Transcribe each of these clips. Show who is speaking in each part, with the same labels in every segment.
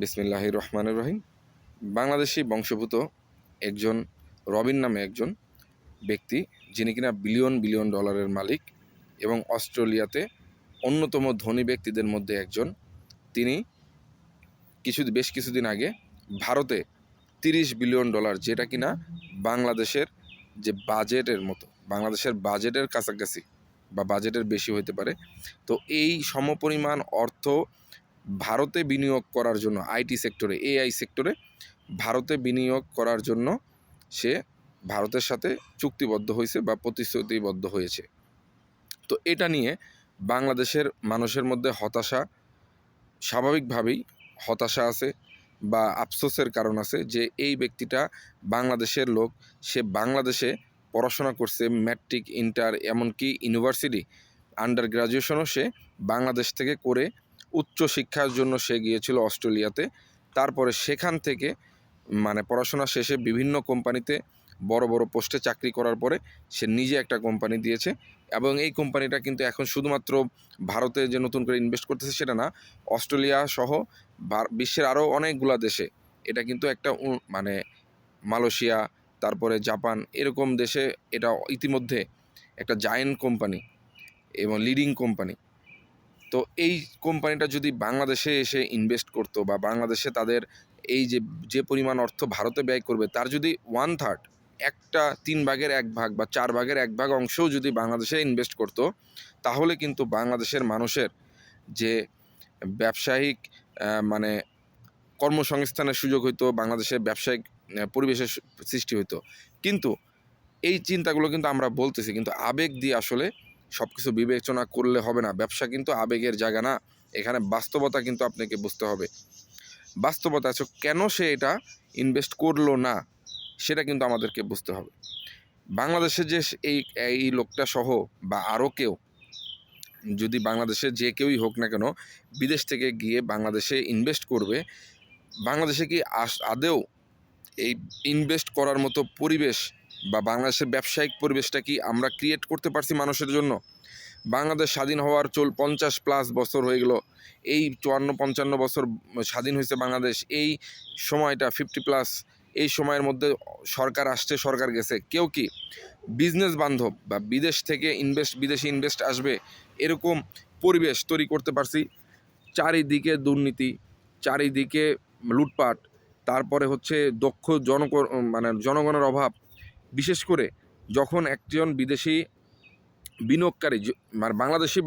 Speaker 1: বিসমিল্লাহির রহমানির রহিম। বাংলাদেশি বংশোদ্ভূত একজন রবিন নামে একজন ব্যক্তি, যিনি কিনা বিলিয়ন বিলিয়ন ডলারের মালিক এবং অস্ট্রেলিয়াতে অন্যতম ধনী ব্যক্তিদের মধ্যে একজন। তিনি বেশ কিছুদিন আগে ভারতে 30 বিলিয়ন ডলার, যেটা কিনা বাংলাদেশের যে বাজেটের মতো, বাংলাদেশের বাজেটের কাছাকাছি বা বাজেটের বেশি হতে পারে, তো এই সমপরিমাণ অর্থ ভারতে বিনিয়োগ করার জন্য, আইটি সেক্টরে, এআই সেক্টরে ভারতে বিনিয়োগ করার জন্য সে ভারতের সাথে চুক্তিবদ্ধ হয়েছে বা প্রতিশ্রুতিবদ্ধ হয়েছে। তো এটা নিয়ে বাংলাদেশের মানুষের মধ্যে স্বাভাবিকভাবেই হতাশা আছে বা আফসোসের কারণ আছে যে এই ব্যক্তিটা বাংলাদেশের লোক, সে বাংলাদেশে পড়াশোনা করছে, ম্যাট্রিক, ইন্টার, এমনকি ইউনিভার্সিটি, আন্ডার গ্রাজুয়েশনও সে বাংলাদেশ থেকে করে উচ্চ শিক্ষার জন্য সে গিয়েছিল অস্ট্রেলিয়াতে। তারপরে সেখান থেকে পড়াশোনা শেষে বিভিন্ন কোম্পানিতে বড় বড় পোস্টে চাকরি করার পরে সে নিজে একটা কোম্পানি দিয়েছে, এবং এই কোম্পানিটা কিন্তু এখন শুধুমাত্র ভারতে যে নতুন করে ইনভেস্ট করতেছে সেটা না, অস্ট্রেলিয়া সহ বিশ্বের আরও অনেকগুলা দেশে এটা কিন্তু একটা মালয়েশিয়া, তারপরে জাপান, এরকম দেশে এটা ইতিমধ্যে একটা জায়েন্ট কোম্পানি এবং লিডিং কোম্পানি। তো এই কোম্পানিটা যদি বাংলাদেশে এসে ইনভেস্ট করতো বা বাংলাদেশে তাদের এই যে পরিমাণ অর্থ ভারতে ব্যয় করবে তার যদি 1/3, একটা 3/1 বা 4/1 অংশও যদি বাংলাদেশে ইনভেস্ট করতো, তাহলে কিন্তু বাংলাদেশের মানুষের যে ব্যবসায়িক মানে কর্মসংস্থানের সুযোগ হইতো, বাংলাদেশের ব্যবসায়িক পরিবেশের সৃষ্টি হইতো। কিন্তু এই চিন্তাগুলো কিন্তু আমরা বলতেছি, কিন্তু আবেগ দিয়ে আসলে সব কিছু বিবেচনা করলে হবে না। ব্যবসা কিন্তু আবেগের জায়গা না, এখানে বাস্তবতা কিন্তু আপনাকে বুঝতে হবে। বাস্তবতা আছে, কেন সে এটা ইনভেস্ট করলো না সেটা কিন্তু আমাদেরকে বুঝতে হবে। বাংলাদেশে যে এই লোকটা সহ বা আরও কেউ, যদি বাংলাদেশে যে কেউই হোক না কেন বিদেশ থেকে গিয়ে বাংলাদেশে ইনভেস্ট করবে, বাংলাদেশে কি আদৌ এই ইনভেস্ট করার মতো পরিবেশ বা বাংলাদেশের ব্যবসায়িক পরিবেশটা কি আমরা ক্রিয়েট করতে পারছি মানুষের জন্য? বাংলাদেশ স্বাধীন হওয়ার 50+ বছর হয়ে গেল, এই 54-55 বছর স্বাধীন হয়েছে বাংলাদেশ। এই সময়টা 50+, এই সময়ের মধ্যে সরকার আসছে, সরকার গেছে, কেউ কি বিজনেস বান্ধব বা বিদেশ থেকে বিদেশি ইনভেস্ট আসবে এরকম পরিবেশ তৈরি করতে পারছি? চারিদিকে দুর্নীতি, চারিদিকে লুটপাট, তারপরে হচ্ছে দক্ষ জনগণের অভাব। বিশেষ করে যখন একজন বিদেশি বিনিয়োগকারী, বাংলাদেশি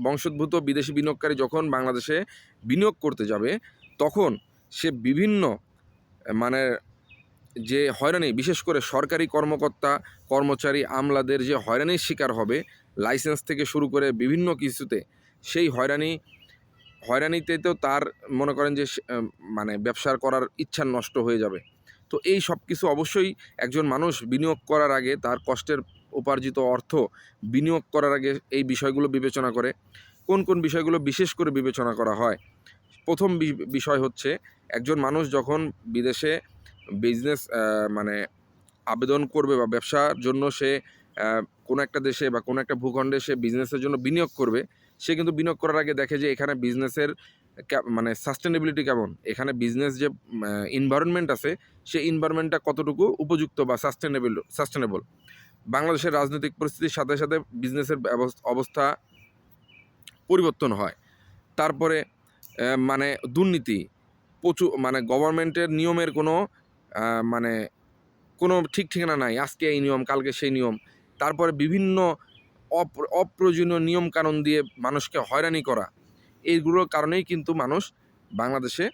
Speaker 1: বংশোদ্ভূত বিদেশি বিনিয়োগকারী যখন বাংলাদেশে বিনিয়োগ করতে যাবে, তখন সে বিভিন্ন মানে যে হয়রানি, বিশেষ করে সরকারি কর্মকর্তা, কর্মচারী, আমলাদের যে হয়রানির শিকার হবে, লাইসেন্স থেকে শুরু করে বিভিন্ন কিছুতে, সেই হয়রানিতে তো তার মনে করেন যে ব্যবসা করার ইচ্ছা নষ্ট হয়ে যাবে। তো এই সব কিছু অবশ্যই একজন মানুষ বিনিয়োগ করার আগে তার কষ্টের উপার্জিত অর্থ বিনিয়োগ করার আগে এই বিষয়গুলো বিবেচনা করে। কোন কোন বিষয়গুলো বিশেষ করে বিবেচনা করা হয়? প্রথম বিষয় হচ্ছে, একজন মানুষ যখন বিদেশে বিজনেস আবেদন করবে বা ব্যবসার জন্য সে কোনো একটা দেশে বা কোনো একটা ভূখণ্ডে সে বিজনেসের জন্য বিনিয়োগ করবে, সে কিন্তু বিনিয়োগ করার আগে দেখে যে এখানে বিজনেসের সাস্টেনেবিলিটি কেমন, এখানে বিজনেস যে এনভায়রনমেন্ট আছে সেই এনভায়রনমেন্টটা কতটুকু উপযুক্ত বা সাস্টেনেবল। বাংলাদেশের রাজনৈতিক পরিস্থিতির সাথে সাথে বিজনেসের অবস্থা পরিবর্তন হয়। তারপরে দুর্নীতি প্রচুর, গভর্নমেন্টের নিয়মের কোনো ঠিক ঠিকানা নাই, আজকে এই নিয়ম, কালকে সেই নিয়ম। তারপরে বিভিন্ন অপ্রয়োজনীয় নিয়মকানুন দিয়ে মানুষকে হয়রানি করা, এইগুলোর কারণেই কিন্তু মানুষ বাংলাদেশে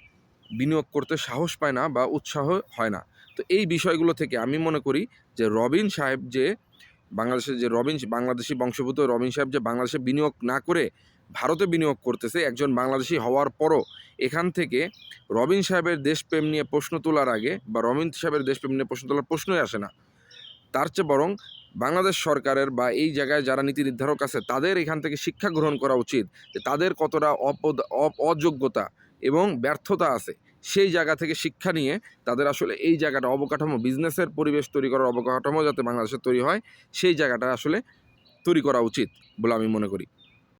Speaker 1: বিনিয়োগ করতে সাহস পায় না বা উৎসাহ হয় না। তো এই বিষয়গুলো থেকে আমি মনে করি যে রবিন সাহেব যে বাংলাদেশের যে বাংলাদেশি বংশোদ্ভূত রবিন সাহেব যে বাংলাদেশে বিনিয়োগ না করে ভারতে বিনিয়োগ করতেছে, একজন বাংলাদেশি হওয়ার পরও এখান থেকে রবিন সাহেবের দেশপ্রেম নিয়ে প্রশ্ন তোলার আগে বা রবিন সাহেবের দেশপ্রেম নিয়ে প্রশ্ন তোলার প্রশ্নই আসে না। তার চেয়ে বরং বাংলাদেশ সরকারের বা এই জায়গায় যারা নীতি নির্ধারক আছে তাদের এখান থেকে শিক্ষা গ্রহণ করা উচিত যে তাদের কতটা অযোগ্যতা এবং ব্যর্থতা আছে, সেই জায়গা থেকে শিক্ষা নিয়ে তাদের আসলে এই জায়গাটা অবকাঠামো, বিজনেসের পরিবেশ তৈরি করার অবকাঠামো যাতে বাংলাদেশে তৈরি হয়, সেই জায়গাটা আসলে তৈরি করা উচিত বলে আমি মনে করি।